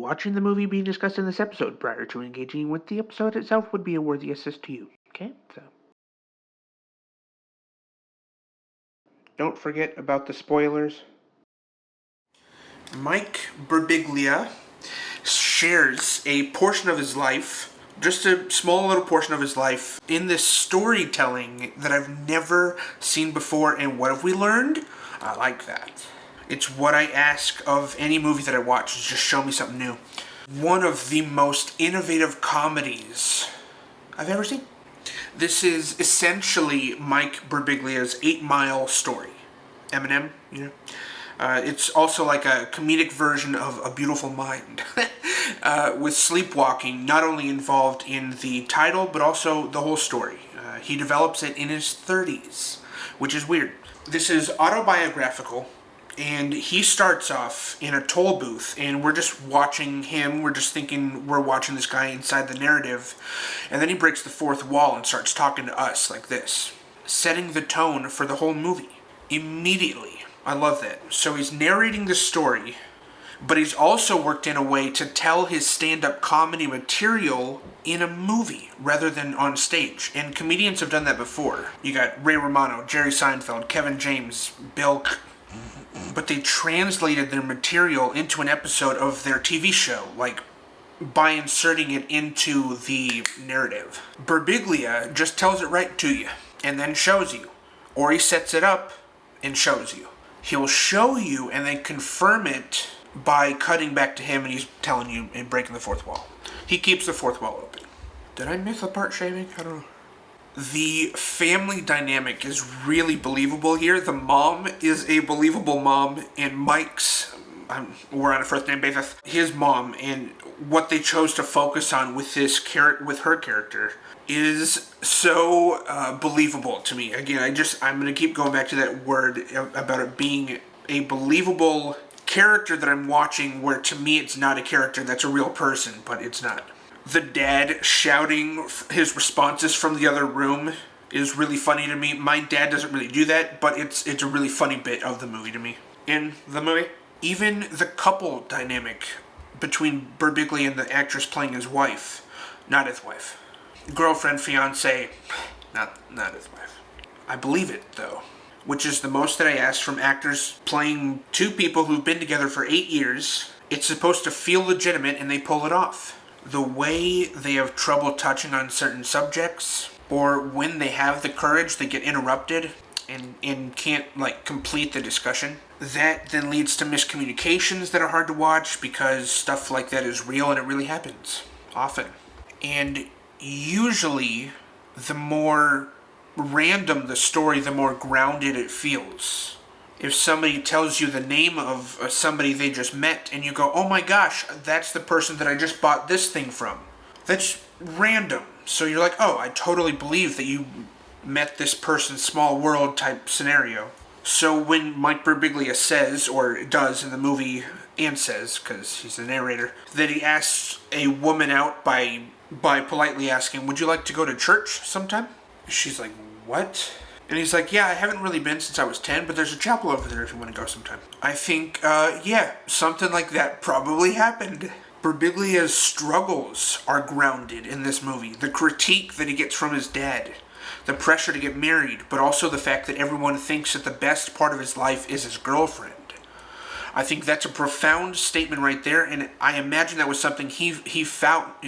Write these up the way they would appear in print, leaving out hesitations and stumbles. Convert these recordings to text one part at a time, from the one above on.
watching the movie being discussed in this episode prior to engaging with the episode itself would be a worthy assist to you. Okay? So. Don't forget about the spoilers. Mike Birbiglia shares a portion of his life, just a small little portion of his life, in this storytelling that I've never seen before. And what have we learned? I like that. It's what I ask of any movie that I watch, is just show me something new. One of the most innovative comedies I've ever seen. This is essentially Mike Birbiglia's 8 Mile story. Eminem, you know? It's also like a comedic version of A Beautiful Mind, with sleepwalking not only involved in the title, but also the whole story. He develops it in his 30s, which is weird. This is autobiographical, and he starts off in a toll booth, and we're just watching him, we're just thinking we're watching this guy inside the narrative, and then he breaks the fourth wall and starts talking to us like this, setting the tone for the whole movie. Immediately. I love that. So he's narrating the story, but he's also worked in a way to tell his stand-up comedy material in a movie rather than on stage. And comedians have done that before. You got Ray Romano, Jerry Seinfeld, Kevin James, Bill... But they translated their material into an episode of their TV show, like by inserting it into the narrative. Birbiglia just tells it right to you, and then shows you. Or he sets it up and shows you. He'll show you and then confirm it by cutting back to him and he's telling you and breaking the fourth wall. He keeps the fourth wall open. Did I miss the part shaving? I don't know. The family dynamic is really believable here. The mom is a believable mom, and Mike's, we're on a first name basis, his mom, and what they chose to focus on with with her character is so believable to me. Again, I'm going to keep going back to that word about it being a believable character that I'm watching, where to me it's not a character, that's a real person, but it's not. The dad shouting his responses from the other room is really funny to me. My dad doesn't really do that, but it's a really funny bit of the movie to me. In the movie, even the couple dynamic between Birbiglia and the actress playing his wife, not his wife, girlfriend, fiance, not his wife. I believe it, though, which is the most that I ask from actors playing two people who've been together for 8 years. It's supposed to feel legitimate, and they pull it off. The way they have trouble touching on certain subjects, or when they have the courage, they get interrupted and can't, complete the discussion. That then leads to miscommunications that are hard to watch, because stuff like that is real and it really happens. Often. And usually, the more random the story, the more grounded it feels. If somebody tells you the name of somebody they just met, and you go, oh my gosh, that's the person that I just bought this thing from. That's random. So you're like, oh, I totally believe that you met this person, small world type scenario. So when Mike Birbiglia says, or does in the movie, and says, because he's the narrator, that he asks a woman out by politely asking, would you like to go to church sometime? She's like, what? And he's like, yeah, I haven't really been since I was 10, but there's a chapel over there if you want to go sometime. I think, yeah, something like that probably happened. Birbiglia's struggles are grounded in this movie. The critique that he gets from his dad, the pressure to get married, but also the fact that everyone thinks that the best part of his life is his girlfriend. I think that's a profound statement right there, and I imagine that was something he felt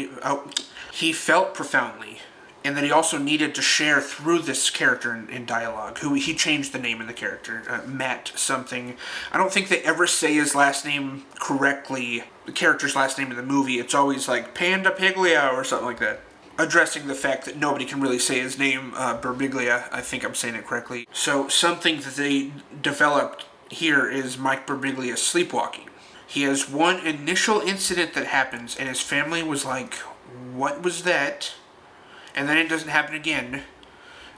profoundly, and that he also needed to share through this character in dialogue, who he changed the name of the character, Matt something. I don't think they ever say his last name correctly, the character's last name in the movie. It's always like Panda Piglia or something like that. Addressing the fact that nobody can really say his name, Birbiglia. I think I'm saying it correctly. So something that they developed here is Mike Birbiglia's sleepwalking. He has one initial incident that happens, and his family was like, what was that? And then it doesn't happen again.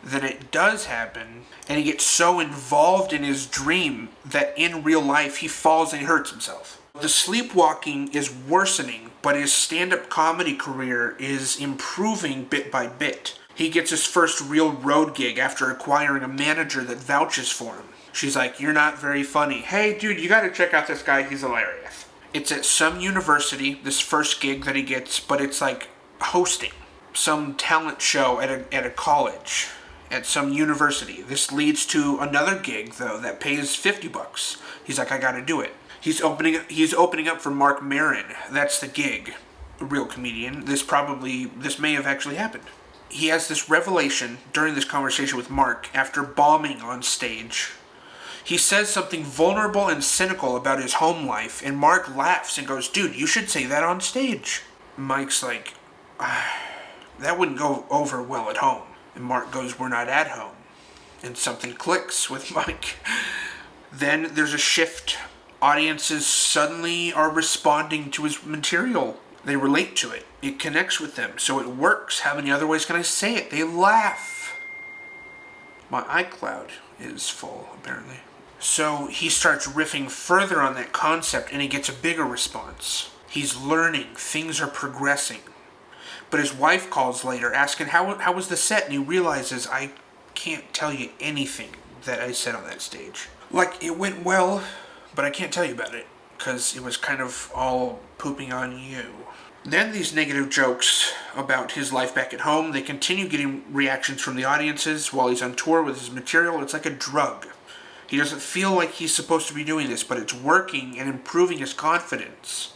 Then it does happen, and he gets so involved in his dream that in real life he falls and he hurts himself. The sleepwalking is worsening, but his stand-up comedy career is improving bit by bit. He gets his first real road gig after acquiring a manager that vouches for him. She's like, you're not very funny. Hey, dude, you gotta check out this guy. He's hilarious. It's at some university, this first gig that he gets, but it's like hosting some talent show at a college, at some university. This leads to another gig, though, that pays $50. He's like, I gotta do it. He's opening up for Mark Maron. That's the gig. A real comedian. This may have actually happened. He has this revelation during this conversation with Mark after bombing on stage. He says something vulnerable and cynical about his home life, and Mark laughs and goes, dude, you should say that on stage. Mike's like, that wouldn't go over well at home. And Mark goes, we're not at home. And something clicks with Mike. Then there's a shift. Audiences suddenly are responding to his material. They relate to it. It connects with them. So it works. How many other ways can I say it? They laugh. My iCloud is full, apparently. So he starts riffing further on that concept, and he gets a bigger response. He's learning. Things are progressing. But his wife calls later, asking, how was the set? And he realizes, I can't tell you anything that I said on that stage. Like, it went well, but I can't tell you about it, because it was kind of all pooping on you. Then these negative jokes about his life back at home, they continue getting reactions from the audiences while he's on tour with his material. It's like a drug. He doesn't feel like he's supposed to be doing this, but it's working and improving his confidence.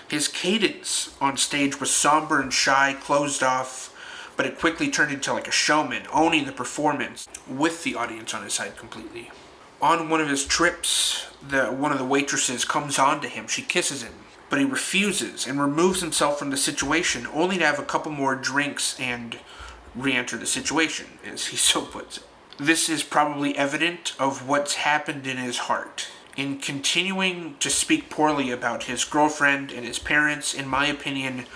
His cadence on stage was somber and shy, closed off, but it quickly turned into like a showman, owning the performance with the audience on his side completely. On one of his trips, one of the waitresses comes on to him. She kisses him, but he refuses and removes himself from the situation, only to have a couple more drinks and re-enter the situation, as he so puts it. This is probably evident of what's happened in his heart. In continuing to speak poorly about his girlfriend and his parents, in my opinion,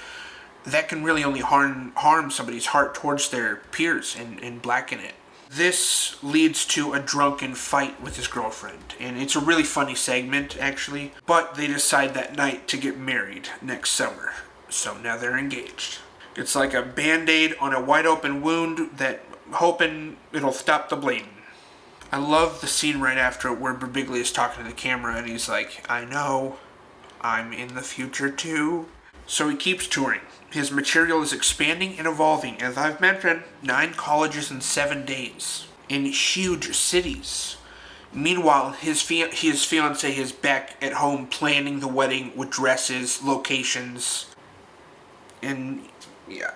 that can really only harm somebody's heart towards their peers and blacken it. This leads to a drunken fight with his girlfriend, and it's a really funny segment, actually, but they decide that night to get married next summer, so now they're engaged. It's like a Band-Aid on a wide-open wound that hoping it'll stop the bleeding. I love the scene right after it where Birbiglia is talking to the camera, and he's like, I know, I'm in the future too. So he keeps touring. His material is expanding and evolving. As I've mentioned, 9 colleges in 7 days. In huge cities. Meanwhile, his fiancée is back at home planning the wedding with dresses, locations. And, yeah.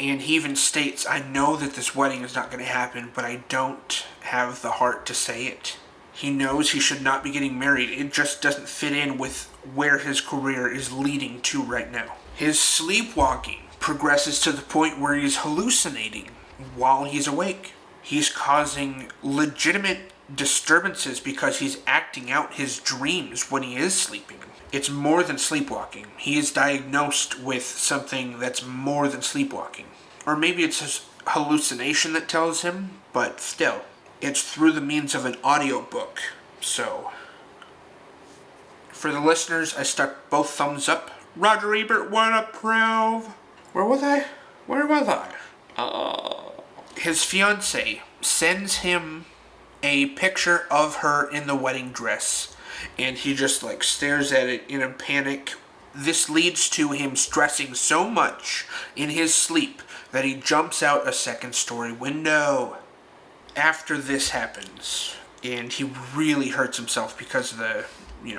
And he even states, I know that this wedding is not going to happen, but I don't have the heart to say it. He knows he should not be getting married. It just doesn't fit in with where his career is leading to right now. His sleepwalking progresses to the point where he's hallucinating while he's awake. He's causing legitimate disturbances because he's acting out his dreams when he is sleeping. It's more than sleepwalking. He is diagnosed with something that's more than sleepwalking. Or maybe it's his hallucination that tells him, but still. It's through the means of an audiobook. So, for the listeners, I stuck both thumbs up. Roger Ebert would approve. Where was I? His fiancée sends him a picture of her in the wedding dress, and he just stares at it in a panic. This leads to him stressing so much in his sleep that he jumps out a second-story window. After this happens, and he really hurts himself because of the,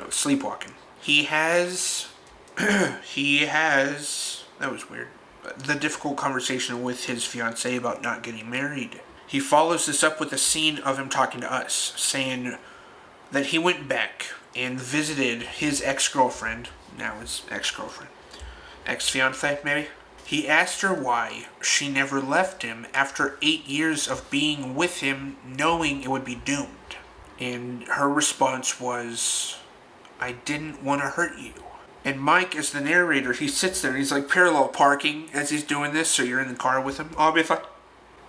sleepwalking. He has, that was weird, the difficult conversation with his fiancée about not getting married. He follows this up with a scene of him talking to us, saying that he went back and visited his ex-girlfriend, now his ex-girlfriend, ex-fiancée maybe. He asked her why she never left him after 8 years of being with him, knowing it would be doomed. And her response was, I didn't want to hurt you. And Mike, as the narrator, he sits there and he's parallel parking as he's doing this, so you're in the car with him, obviously.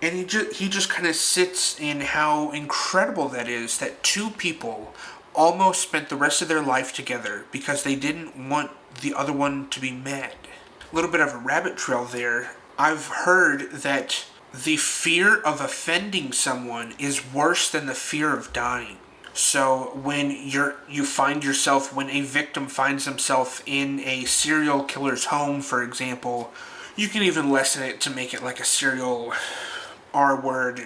And he just kind of sits in how incredible that is, that two people almost spent the rest of their life together because they didn't want the other one to be mad. A little bit of a rabbit trail there. I've heard that the fear of offending someone is worse than the fear of dying. So when when a victim finds himself in a serial killer's home, for example, you can even lessen it to make it like a serial R word,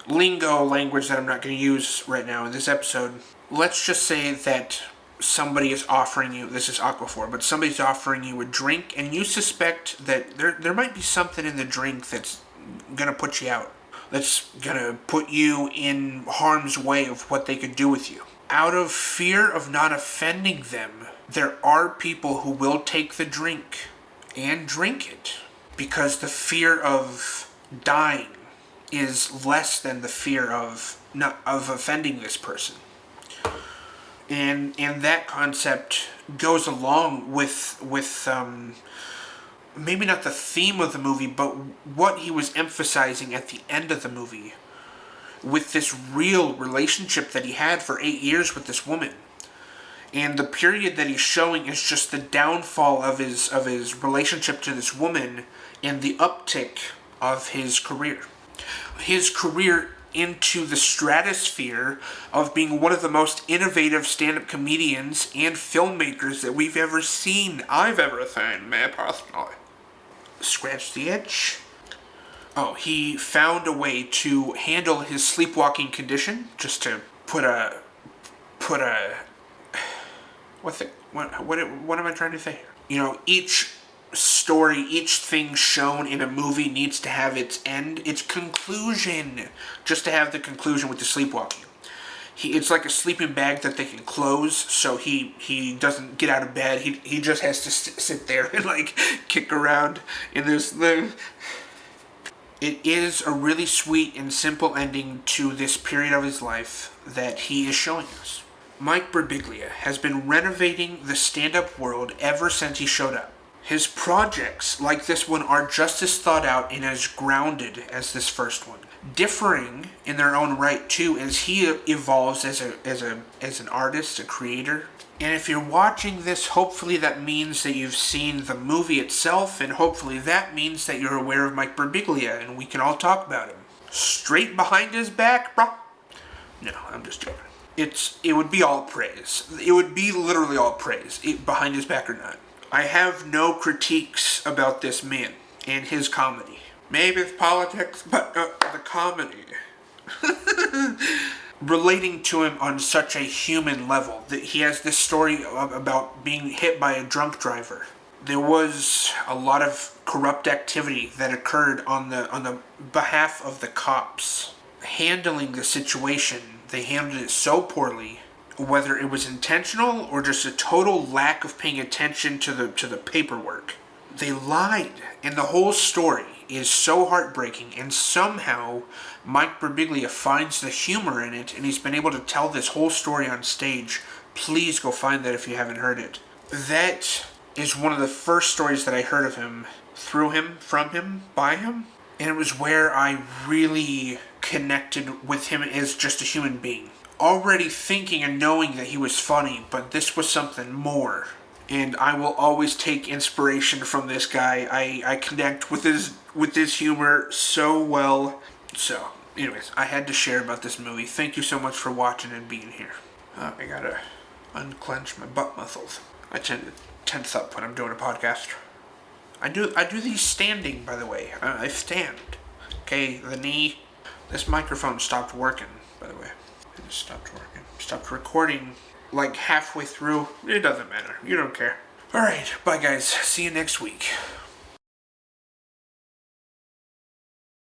lingo language that I'm not going to use right now in this episode. Let's just say that somebody is offering you, this is Aquaphor, but somebody's offering you a drink and you suspect that there might be something in the drink that's going to put you out. That's going to put you in harm's way of what they could do with you. Out of fear of not offending them, there are people who will take the drink and drink it because the fear of dying is less than the fear of offending this person. And that concept goes along with maybe not the theme of the movie, but what he was emphasizing at the end of the movie with this real relationship that he had for 8 years with this woman. And the period that he's showing is just the downfall of his relationship to this woman and the uptick of his career. His career into the stratosphere of being one of the most innovative stand-up comedians and filmmakers that I've ever seen, man, personally. Scratch the itch. Oh, he found a way to handle his sleepwalking condition, just to what am I trying to say here? Each story, each thing shown in a movie needs to have its end, its conclusion, just to have the conclusion with the sleepwalking. It's like a sleeping bag that they can close, so he doesn't get out of bed. He just has to sit there and kick around in this thing. It is a really sweet and simple ending to this period of his life that he is showing us. Mike Birbiglia has been renovating the stand-up world ever since he showed up. His projects, like this one, are just as thought out and as grounded as this first one. Differing in their own right, too, as he evolves as an artist, a creator. And if you're watching this, hopefully that means that you've seen the movie itself, and hopefully that means that you're aware of Mike Birbiglia, and we can all talk about him. Straight behind his back, bro? No, I'm just joking. It would be all praise. It would be literally all praise, behind his back or not. I have no critiques about this man and his comedy. Maybe it's politics, but the comedy. Relating to him on such a human level. That he has this story about being hit by a drunk driver. There was a lot of corrupt activity that occurred on the behalf of the cops. Handling the situation, they handled it so poorly. Whether it was intentional or just a total lack of paying attention to the paperwork. They lied, and the whole story is so heartbreaking, and somehow Mike Birbiglia finds the humor in it, and he's been able to tell this whole story on stage. Please go find that if you haven't heard it. That is one of the first stories that I heard of him, through him, from him, by him, and it was where I really connected with him as just a human being. Already thinking and knowing that he was funny, but this was something more. And I will always take inspiration from this guy. I connect with his humor so well. So, anyways, I had to share about this movie. Thank you so much for watching and being here. I gotta unclench my butt muscles. I tend to tense up when I'm doing a podcast. I do these standing, by the way. I stand. Okay, the knee. This microphone stopped working, by the way. It just stopped working. Stopped recording halfway through. It doesn't matter. You don't care. Alright, bye guys. See you next week.